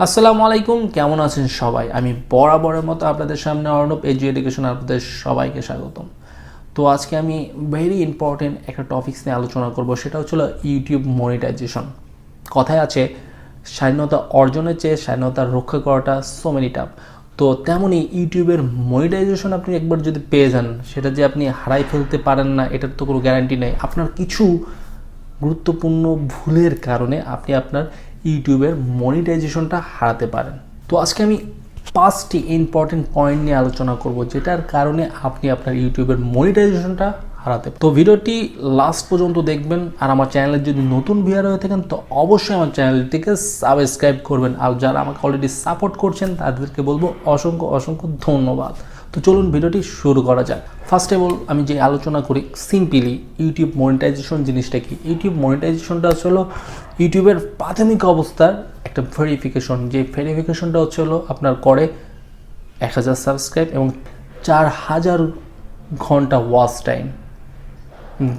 আসসালামু আলাইকুম, কেমন আছেন সবাই? আমি বরাবরের মতো আপনাদের সামনে অর্ণব এজু এডুকেশন আপনাদের সবাইকে স্বাগতম। তো আজকে আমি ভেরি ইম্পর্টেন্ট একটা টপিকস নিয়ে আলোচনা করব, সেটা হচ্ছিল ইউটিউব মনিটাইজেশন। কথায় আছে স্বাধীনতা অর্জনের চেয়ে স্বাধীনতা রক্ষা করাটা সো মেনি টাফ। তো তেমনই ইউটিউবের মনিটাইজেশন আপনি একবার যদি পেয়ে যান, সেটা যে আপনি হারাই ফেলতে পারেন না এটার তো কোনো গ্যারান্টি নেই। আপনার কিছু গুরুত্বপূর্ণ ভুলের কারণে আপনি আপনার ইউটিউবের মনিটাইজেশনটা হারাতে পারেন। তো আজকে আমি 5টি ইম্পর্টেন্ট পয়েন্ট নিয়ে আলোচনা করব, যেটার কারণে আপনি আপনার ইউটিউবের মনিটাইজেশনটা হারাতে পারেন। তো ভিডিওটি লাস্ট পর্যন্ত দেখবেন। আর আমার চ্যানেলে যদি নতুন ভিউয়ার হয়ে থাকেন তো অবশ্যই আমার চ্যানেলটিকে সাবস্ক্রাইব করবেন। আর যারা আমাকে অলরেডি সাপোর্ট করছেন তাদেরকে বলবো অসংখ্য অসংখ্য ধন্যবাদ। তো চলুন ভিডিওটি শুরু করা যাক। ফার্স্ট অফ অল আমি যে আলোচনা করি সিম্পলি ইউটিউব মনিটাইজেশন জিনিসটা কি। ইউটিউব মনিটাইজেশনটা হলো ইউটিউবের প্রাথমিক অবস্থার একটা ভেরিফিকেশন, যে ভেরিফিকেশনটা হলো আপনার করে 1000 সাবস্ক্রাইব এবং 4000 ঘন্টা ওয়াচ টাইম,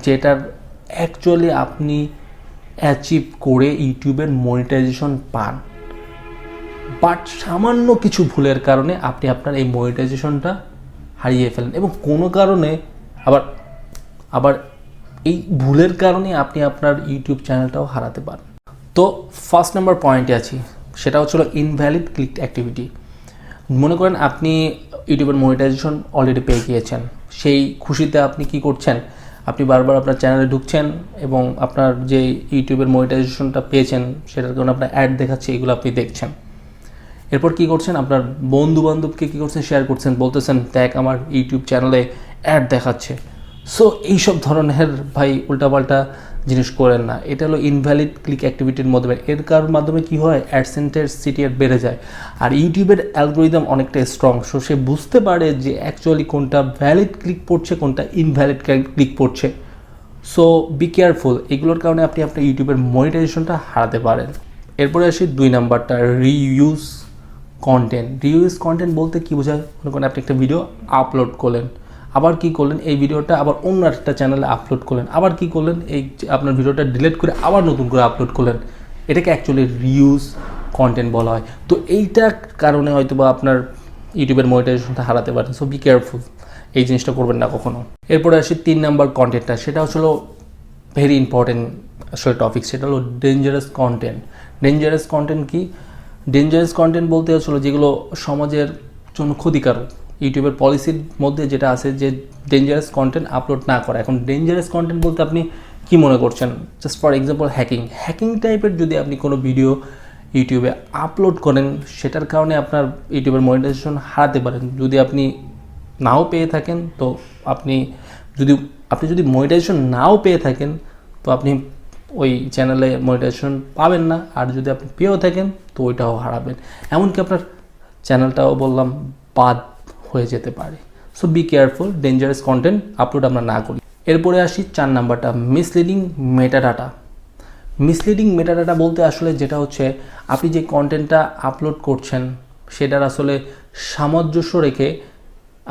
যেটার অ্যাকচুয়ালি আপনি অ্যাচিভ করে ইউটিউবের মনিটাইজেশন পান। বাট সামান্য কিছু ভুলের কারণে আপনি আপনার এই মনিটাইজেশনটা হারিয়ে ফেলেন, এবং কোনো কারণে আবার এই ভুলের কারণে আপনি আপনার ইউটিউব চ্যানেলটাও হারাতে পারেন। তো ফার্স্ট নাম্বার পয়েন্টে আছি, সেটা হচ্ছিল ইনভ্যালিড ক্লিক অ্যাক্টিভিটি। মনে করেন আপনি ইউটিউবের মনিটাইজেশন অলরেডি পেয়ে গিয়েছেন, সেই খুশিতে আপনি কি করছেন, আপনি বারবার আপনার চ্যানেলে ঢুকছেন এবং আপনার যে ইউটিউবের মনিটাইজেশনটা পেয়েছেন সেটার কারণে আপনার অ্যাড দেখাচ্ছে, এগুলো আপনি দেখছেন। এরপর কি করছেন, আপনার বন্ধু বান্ধবকে কী করছেন, শেয়ার করছেন, বলতেছেন দেখ আমার ইউটিউব চ্যানেলে অ্যাড দেখাচ্ছে। সো এইসব ধরনের ভাই উল্টাপাল্টা জিনিস করেন না। এটা হলো ইনভ্যালিড ক্লিক অ্যাক্টিভিটির মধ্যে। এর কারণ মাধ্যমে কি হয়, অ্যাডসেন্সের সিটিআর বেড়ে যায়। আর ইউটিউবের অ্যালগোরিদম অনেকটা স্ট্রং, সো সে বুঝতে পারে যে অ্যাকচুয়ালি কোনটা ভ্যালিড ক্লিক পড়ছে, কোনটা ইনভ্যালিড ক্লিক পড়ছে। সো বি কেয়ারফুল, এগুলোর কারণে আপনি আপনার ইউটিউবের মনিটাইজেশনটা হারাতে পারেন। এরপরে আসি 2 নাম্বারটা, রিইউজ কন্টেন্ট। রিইউজ কন্টেন্ট বলতে কী বোঝায়, মনে করেন আপনি একটা ভিডিও আপলোড করলেন, আবার কি করলেন, এই ভিডিওটা আবার অন্য একটা চ্যানেলে আপলোড করলেন, আবার কি করলেন, এই আপনার ভিডিওটা ডিলিট করে আবার নতুন করে আপলোড করলেন। এটাকে অ্যাকচুয়ালি রিইউজ কন্টেন্ট বলা হয়। তো এইটার কারণে হয়তো বা আপনার ইউটিউবের মনিটাইজেশনটা হারাতে পারেন। সো বি কেয়ারফুল, এই জিনিসটা করবেন না কখনো। এরপরে আসি 3 নাম্বার কন্টেন্টটা, সেটা হলো ভেরি ইম্পর্টেন্ট আসলে টপিক, সেটা হলো ডেঞ্জারাস কন্টেন্ট। ডেঞ্জারাস কন্টেন্ট কি? ডেঞ্জারাস কন্টেন্ট বলতে হচ্ছিলো যেগুলো সমাজের জন্য ক্ষতিকারক। ইউটিউবের পলিসির মধ্যে যেটা আছে যে ডেঞ্জারাস কন্টেন্ট আপলোড না করা। এখন ডেঞ্জারাস কন্টেন্ট বলতে আপনি কি মনে করছেন? জাস্ট ফর এক্সাম্পল হ্যাকিং টাইপের যদি আপনি কোনো ভিডিও ইউটিউবে আপলোড করেন, সেটার কারণে আপনার ইউটিউবের মনিটাইজেশন হারাতে পারেন। যদি আপনি নাও পেয়ে থাকেন তো আপনি যদি মনিটাইজেশন নাও পেয়ে থাকেন তো আপনি ওই চ্যানেলে মনিটাইজেশন পাবেন না। আর যদি আপনি পেয়েও থাকেন তো ওইটাও হারাবেন, এমনকি আপনার চ্যানেলটাও বললাম বাদ হয়ে যেতে পারে। So be careful, dangerous content upload আমরা না করি। এরপরে আসি 4 নাম্বারটা, মিসলিডিং মেটাডাটা। মিসলিডিং মেটাডাটা বলতে আসলে যেটা হচ্ছে, আপনি যে কন্টেন্টটা আপলোড করছেন সেটার আসলে সামঞ্জস্য রেখে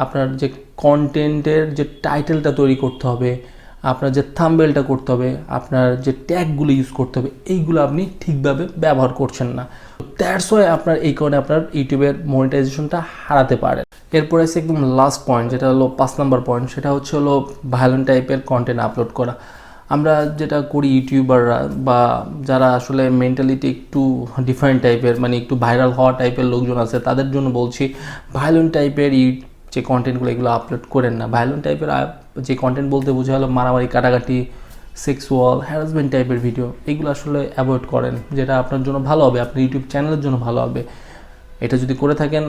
আপনার যে কন্টেন্টের যে টাইটেলটা তৈরি করতে হবে, আপনার যে থাম্বনেলটা করতে হবে, আপনার যে ট্যাগগুলো ইউজ করতে হবে, এইগুলো আপনি ঠিকভাবে ব্যবহার করছেন না। দ্যাটস ওয়াই আপনার এই কারণে আপনার ইউটিউবের মনিটাইজেশনটা হারাতে পারে। এরপরে আছে একদম লাস্ট পয়েন্ট, যেটা হলো 5 নাম্বার পয়েন্ট, সেটা হলো ভায়োলেন্ট টাইপের কন্টেন্ট আপলোড করা। আমরা যেটা করি ইউটিউবাররা বা যারা আসলে মেন্টালিটি একটু ডিফারেন্ট টাইপের, মানে একটু ভাইরাল হওয়া টাইপের লোকজন আছে, তাদের জন্য বলছি ভায়োলেন্ট টাইপের যে কন্টেন্টগুলো এগুলো আপলোড করেন না। ভায়োলেন্ট টাইপের যে কন্টেন্ট বলতে বোঝা হলো মারামারি, কাটাকাটি, সেক্সুয়াল হ্যারাসমেন্ট টাইপের ভিডিও, এগুলো আসলে অ্যাভয়েড করেন, যেটা আপনার জন্য ভালো হবে, আপনার ইউটিউব চ্যানেলের জন্য ভালো হবে। এটা যদি করে থাকেন,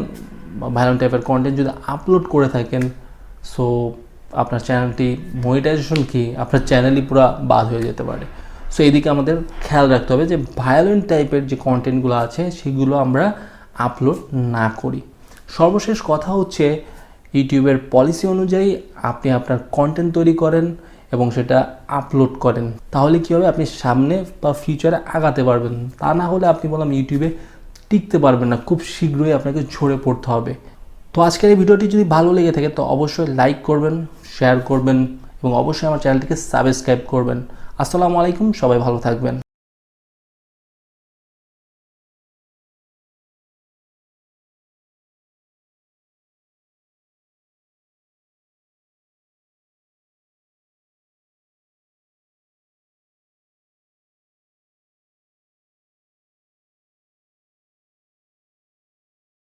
ভায়োলেন্ট টাইপের কন্টেন্ট যদি আপলোড করে থাকেন, সো আপনার চ্যানেলটি মনিটাইজেশন কি আপনার চ্যানেলই পুরো বাদ হয়ে যেতে পারে। সো এইদিকে আমাদের খেয়াল রাখতে হবে যে ভায়োলেন্ট টাইপের যে কন্টেন্টগুলো আছে সেগুলো আমরা আপলোড না করি। সর্বশেষ কথা হচ্ছে, ইউটিউবের পলিসি অনুযায়ী আপনি আপনার কন্টেন্ট তৈরি করেন এবং সেটা আপলোড করেন, তাহলে কী হবে, আপনি সামনে বা ফিউচারে আগাতে পারবেন। তা না হলে আপনি বললাম ইউটিউবে টিকতে পারবেন না, খুব শীঘ্রই আপনাকে ঝরে পড়তে হবে। তো আজকের এই ভিডিওটি যদি ভালো লেগে থাকে তো অবশ্যই লাইক করবেন, শেয়ার করবেন এবং অবশ্যই আমার চ্যানেলটিকে সাবস্ক্রাইব করবেন। আসসালামু আলাইকুম, সবাই ভালো থাকবেন।